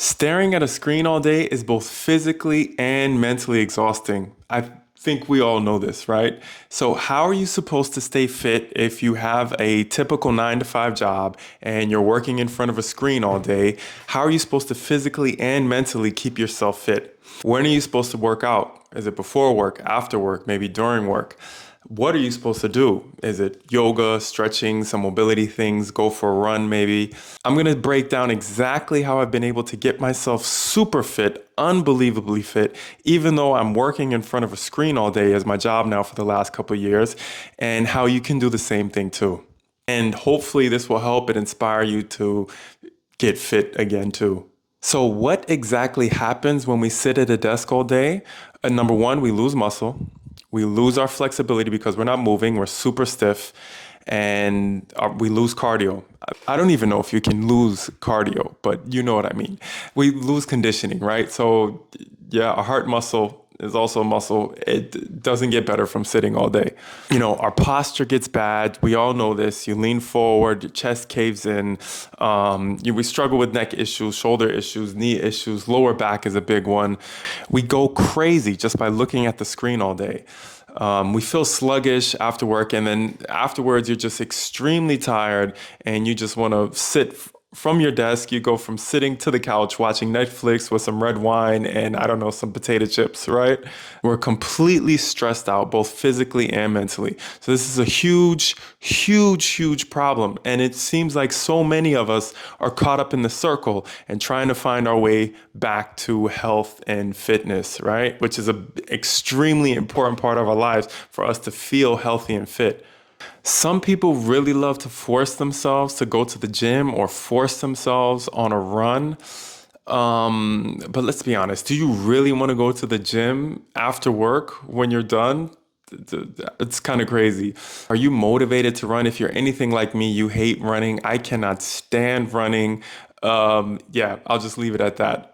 Staring at a screen all day is both physically and mentally exhausting. I think we all know this, right? So, how are you supposed to stay fit if you have a typical 9 to 5 job and you're working in front of a screen all day? How are you supposed to physically and mentally keep yourself fit? When are you supposed to work out? Is it before work, after work, maybe during work? What are you supposed to do? Is it yoga, stretching, some mobility things, go for a run maybe? I'm gonna break down exactly how I've been able to get myself super fit, unbelievably fit, even though I'm working in front of a screen all day as my job now for the last couple of years, and how you can do the same thing too. And hopefully this will help and inspire you to get fit again too. So what exactly happens when we sit at a desk all day? Number one, we lose muscle. We lose our flexibility because we're not moving. We're super stiff, and we lose cardio. I don't even know if you can lose cardio, but you know what I mean. We lose conditioning, right? So yeah, our heart muscle is also a muscle. It doesn't get better from sitting all day. Our posture gets bad. We all know this. You lean forward, your chest caves in. We struggle with neck issues, shoulder issues, knee issues. Lower back is a big one. We go crazy just by looking at the screen all day. We feel sluggish after work, and then afterwards, you're just extremely tired, and you just want to sit from your desk. You go from sitting to the couch watching Netflix with some red wine and I don't know, some potato chips, right? We're completely stressed out, both physically and mentally. So this is a huge, huge, huge problem. And it seems like so many of us are caught up in the circle and trying to find our way back to health and fitness, right? Which is an extremely important part of our lives for us to feel healthy and fit. Some people really love to force themselves to go to the gym or force themselves on a run. But let's be honest, do you really want to go to the gym after work when you're done? It's kind of crazy. Are you motivated to run? If you're anything like me, you hate running. I cannot stand running. Yeah, I'll just leave it at that.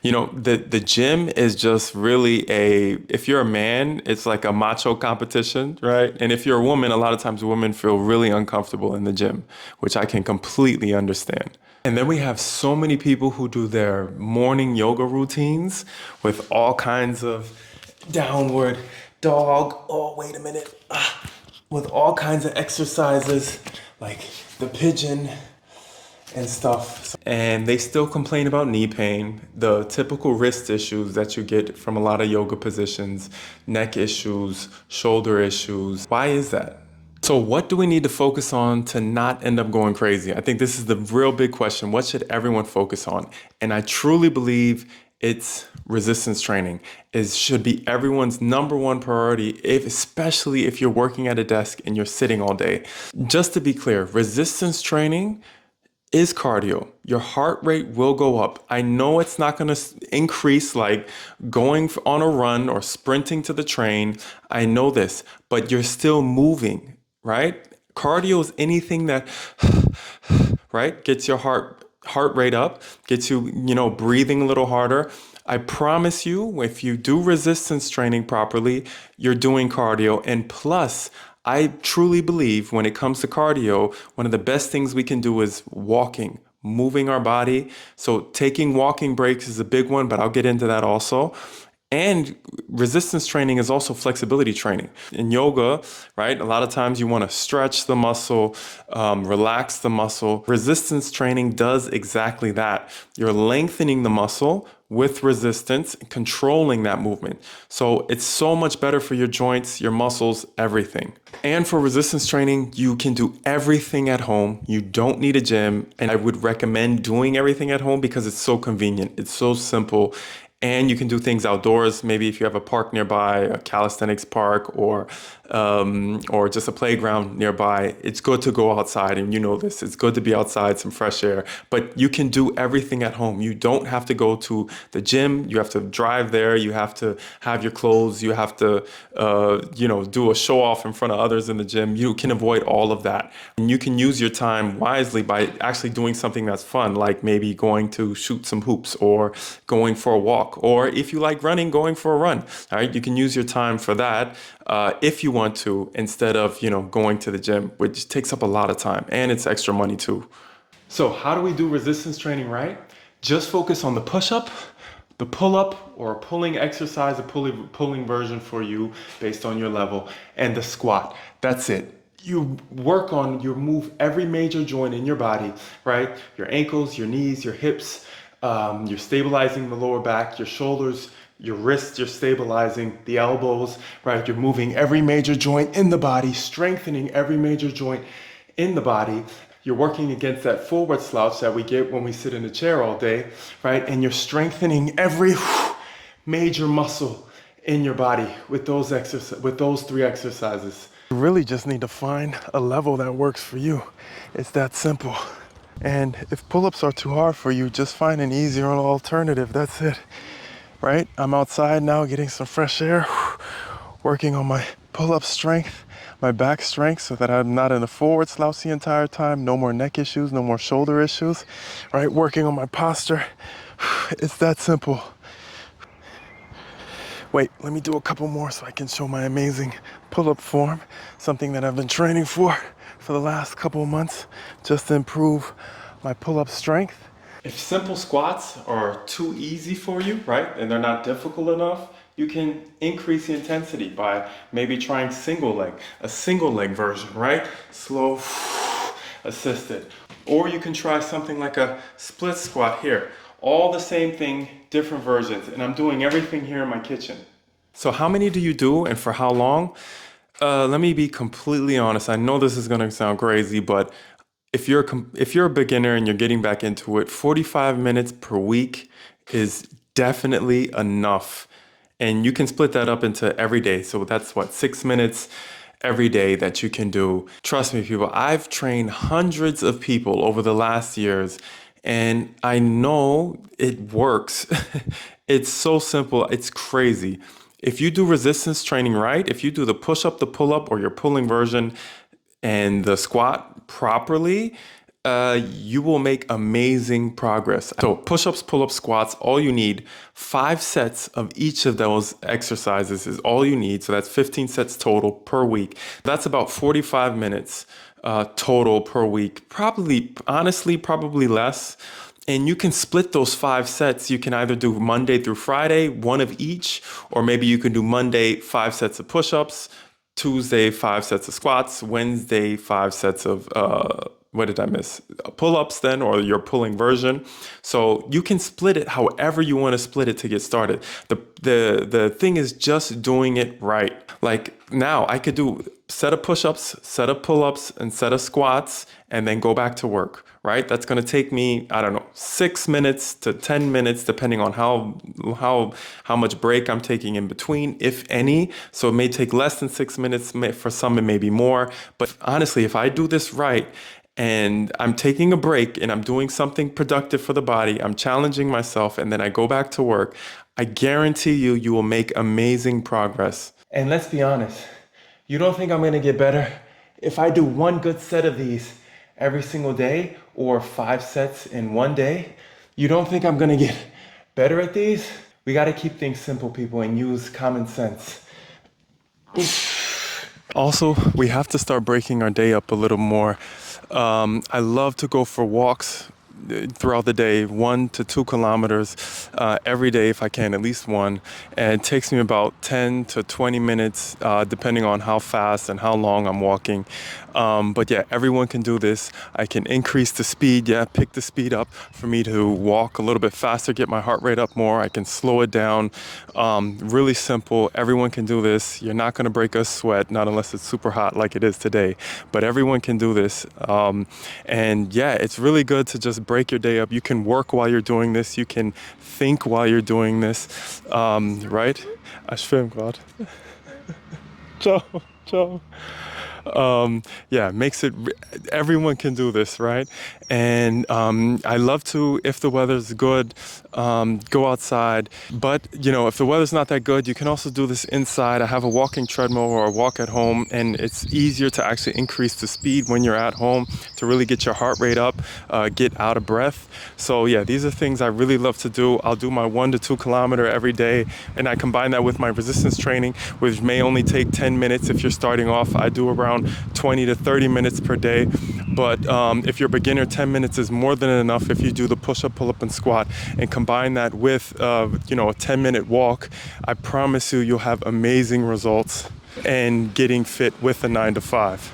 The gym is just really if you're a man, it's like a macho competition, right? And if you're a woman, a lot of times women feel really uncomfortable in the gym, which I can completely understand. And then we have so many people who do their morning yoga routines with all kinds of downward dog. Oh, wait a minute. With all kinds of exercises like the pigeon and stuff. And they still complain about knee pain, the typical wrist issues that you get from a lot of yoga positions, neck issues, shoulder issues. Why is that? So what do we need to focus on to not end up going crazy? I think this is the real big question. What should everyone focus on? And I truly believe it's resistance training. It should be everyone's number one priority, especially if you're working at a desk and you're sitting all day. Just to be clear, resistance training is cardio. Your heart rate will go up. I know it's not going to increase like going on a run or sprinting to the train. I know this, but you're still moving, right? Cardio is anything that, right, gets your heart rate up, gets you, breathing a little harder. I promise you, if you do resistance training properly, you're doing cardio. And plus, I truly believe when it comes to cardio, one of the best things we can do is walking, moving our body. So taking walking breaks is a big one, but I'll get into that also. And resistance training is also flexibility training. In yoga, right, a lot of times you want to stretch the muscle, relax the muscle. Resistance training does exactly that. You're lengthening the muscle with resistance, controlling that movement. So it's so much better for your joints, your muscles, everything. And for resistance training, you can do everything at home. You don't need a gym. And I would recommend doing everything at home because it's so convenient. It's so simple. And you can do things outdoors. Maybe if you have a park nearby, a calisthenics park, or just a playground nearby, it's good to go outside. And you know this, it's good to be outside, some fresh air. But you can do everything at home. You don't have to go to the gym. You have to drive there. You have to have your clothes. You have to, do a show off in front of others in the gym. You can avoid all of that. And you can use your time wisely by actually doing something that's fun, like maybe going to shoot some hoops or going for a walk. Or if you like running, going for a run. All right, you can use your time for that if you want to, instead of going to the gym, which takes up a lot of time and it's extra money too. So how do we do resistance training right? Just focus on the push-up, the pull-up, or a pulling exercise, a pulling version for you based on your level, and the squat. That's it. You move every major joint in your body, right? Your ankles, your knees, your hips. You're stabilizing the lower back, your shoulders, your wrists, you're stabilizing the elbows, right? You're moving every major joint in the body, strengthening every major joint in the body. You're working against that forward slouch that we get when we sit in a chair all day, right? And you're strengthening every major muscle in your body with those three exercises. You really just need to find a level that works for you. It's that simple. And if pull-ups are too hard for you, just find an easier alternative. That's it, right? I'm outside now getting some fresh air, working on my pull-up strength, my back strength, so that I'm not in a forward slouch the entire time. No more neck issues, no more shoulder issues, right? Working on my posture. It's that simple. Wait, let me do a couple more so I can show my amazing pull-up form, something that I've been training for the last couple of months, just to improve my pull-up strength. If simple squats are too easy for you, right, and they're not difficult enough, you can increase the intensity by maybe trying a single leg version, right? Slow, assisted. Or you can try something like a split squat here. All the same thing, different versions, and I'm doing everything here in my kitchen. So how many do you do and for how long? Let me be completely honest. I know this is gonna sound crazy, but if you're a beginner and you're getting back into it, 45 minutes per week is definitely enough. And you can split that up into every day. So that's what, 6 minutes every day that you can do. Trust me, people, I've trained hundreds of people over the last years, and I know it works. It's so simple, it's crazy. If you do resistance training right, if you do the push-up, the pull-up, or your pulling version, and the squat properly, you will make amazing progress. So push-ups, pull-ups, squats, all you need, 5 sets of each of those exercises is all you need. So that's 15 sets total per week. That's about 45 minutes total per week. Honestly, probably less. And you can split those 5 sets. You can either do Monday through Friday, one of each, or maybe you can do Monday, 5 sets of push-ups, Tuesday, 5 sets of squats, Wednesday, 5 sets of, what did I miss? Pull-ups then, or your pulling version. So you can split it however you want to split it to get started. The thing is just doing it right. Like now I could do set of push-ups, set of pull-ups, and set of squats, and then go back to work, right? That's going to take me, I don't know, 6 minutes to 10 minutes, depending on how much break I'm taking in between, if any. So it may take less than 6 minutes. For some, it may be more. But honestly, if I do this right, and I'm taking a break and I'm doing something productive for the body, I'm challenging myself, and then I go back to work, I guarantee you will make amazing progress. And let's be honest, you don't think I'm gonna get better if I do one good set of these every single day, or 5 sets in one day? You don't think I'm gonna get better at these? We gotta keep things simple, people, and use common sense. Also, we have to start breaking our day up a little more. I love to go for walks throughout the day, 1 to 2 kilometers every day if I can, at least one. And it takes me about 10 to 20 minutes, depending on how fast and how long I'm walking. But yeah, everyone can do this. I can increase the speed, pick the speed up for me to walk a little bit faster, get my heart rate up more. I can slow it down. Really simple. Everyone can do this. You're not gonna break a sweat, not unless it's super hot like it is today. But everyone can do this. And yeah, it's really good to just break your day up. You can work while you're doing this. You can think while you're doing this, right? Ich film grad. Ciao, ciao. Yeah, makes it, everyone can do this, right? And I love to, if the weather's good, go outside. But, you know, if the weather's not that good, you can also do this inside. I have a walking treadmill or a walk at home, and it's easier to actually increase the speed when you're at home to really get your heart rate up, get out of breath. So yeah, these are things I really love to do. I'll do my 1 to 2 kilometer every day, and I combine that with my resistance training, which may only take 10 minutes if you're starting off. I do around 20 to 30 minutes per day. But if you're a beginner, 10 minutes is more than enough if you do the push-up, pull-up, and squat, and combine that with, a 10-minute walk. I promise you, you'll have amazing results and getting fit with a 9 to 5.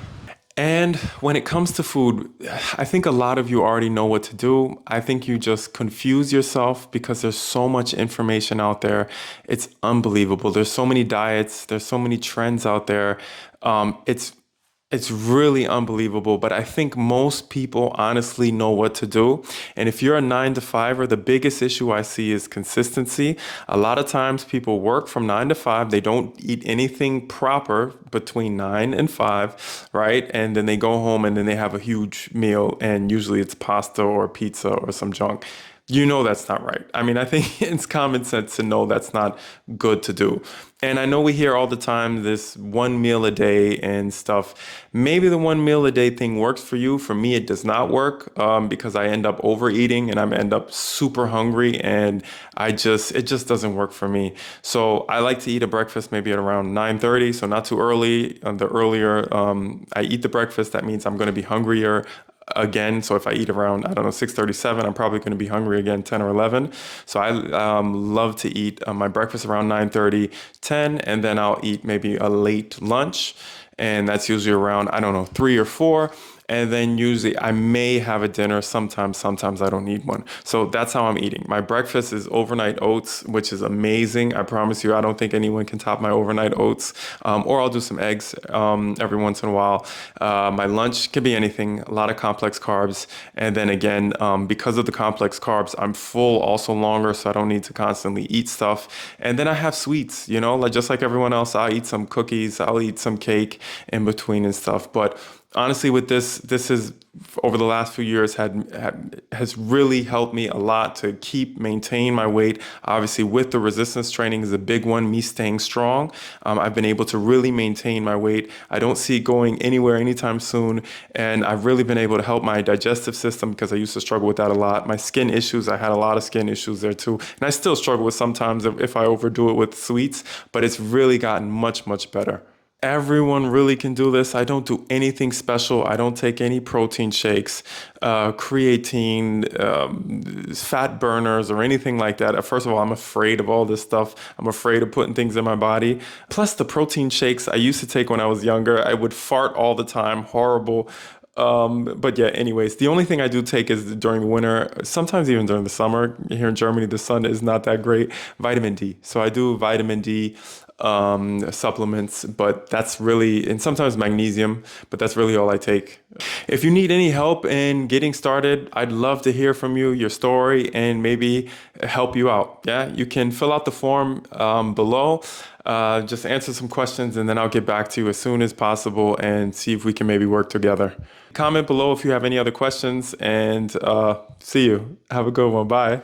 And when it comes to food, I think a lot of you already know what to do. I think you just confuse yourself because there's so much information out there. It's unbelievable. There's so many diets, there's so many trends out there. It's really unbelievable, but I think most people honestly know what to do. And if you're a 9 to 5er, the biggest issue I see is consistency. A lot of times people work from 9 to 5, they don't eat anything proper between 9 and 5, right? And then they go home and then they have a huge meal, and usually it's pasta or pizza or some junk. You know that's not right. I mean, I think it's common sense to know that's not good to do. And I know we hear all the time this one meal a day and stuff. Maybe the one meal a day thing works for you. For me, it does not work because I end up overeating and I end up super hungry, and it just doesn't work for me. So I like to eat a breakfast maybe at around 9:30, so not too early. The earlier I eat the breakfast, that means I'm going to be hungrier again. So if I eat around, I don't know, 6:37, I'm probably going to be hungry again 10 or 11. So I love to eat my breakfast around 9:30, 10, and then I'll eat maybe a late lunch. And that's usually around, I don't know, 3 or 4. And then usually I may have a dinner. Sometimes I don't need one. So that's how I'm eating. My breakfast is overnight oats, which is amazing. I promise you, I don't think anyone can top my overnight oats. Or I'll do some eggs every once in a while. My lunch can be anything, a lot of complex carbs. And then again, because of the complex carbs, I'm full also longer, so I don't need to constantly eat stuff. And then I have sweets, like just like everyone else, I'll eat some cookies, I'll eat some cake in between and stuff. But honestly, with this is over the last few years has really helped me a lot to maintain my weight. Obviously, with the resistance training is a big one, me staying strong. I've been able to really maintain my weight. I don't see it going anywhere anytime soon. And I've really been able to help my digestive system because I used to struggle with that a lot. My skin issues, I had a lot of skin issues there too. And I still struggle with sometimes if I overdo it with sweets, but it's really gotten much, much better. Everyone really can do this. I don't do anything special. I don't take any protein shakes, creatine, fat burners, or anything like that. First of all, I'm afraid of all this stuff. I'm afraid of putting things in my body. Plus, the protein shakes I used to take when I was younger, I would fart all the time. Horrible. But yeah, anyways, the only thing I do take is during the winter, sometimes even during the summer. Here in Germany, the sun is not that great. Vitamin D. So I do vitamin D supplements, but that's really, and sometimes magnesium, but that's really all I take. If you need any help in getting started, I'd love to hear from you, your story, and maybe help you out. Yeah, you can fill out the form below. Just answer some questions, and then I'll get back to you as soon as possible and see if we can maybe work together. Comment below if you have any other questions, and see you. Have a good one. Bye.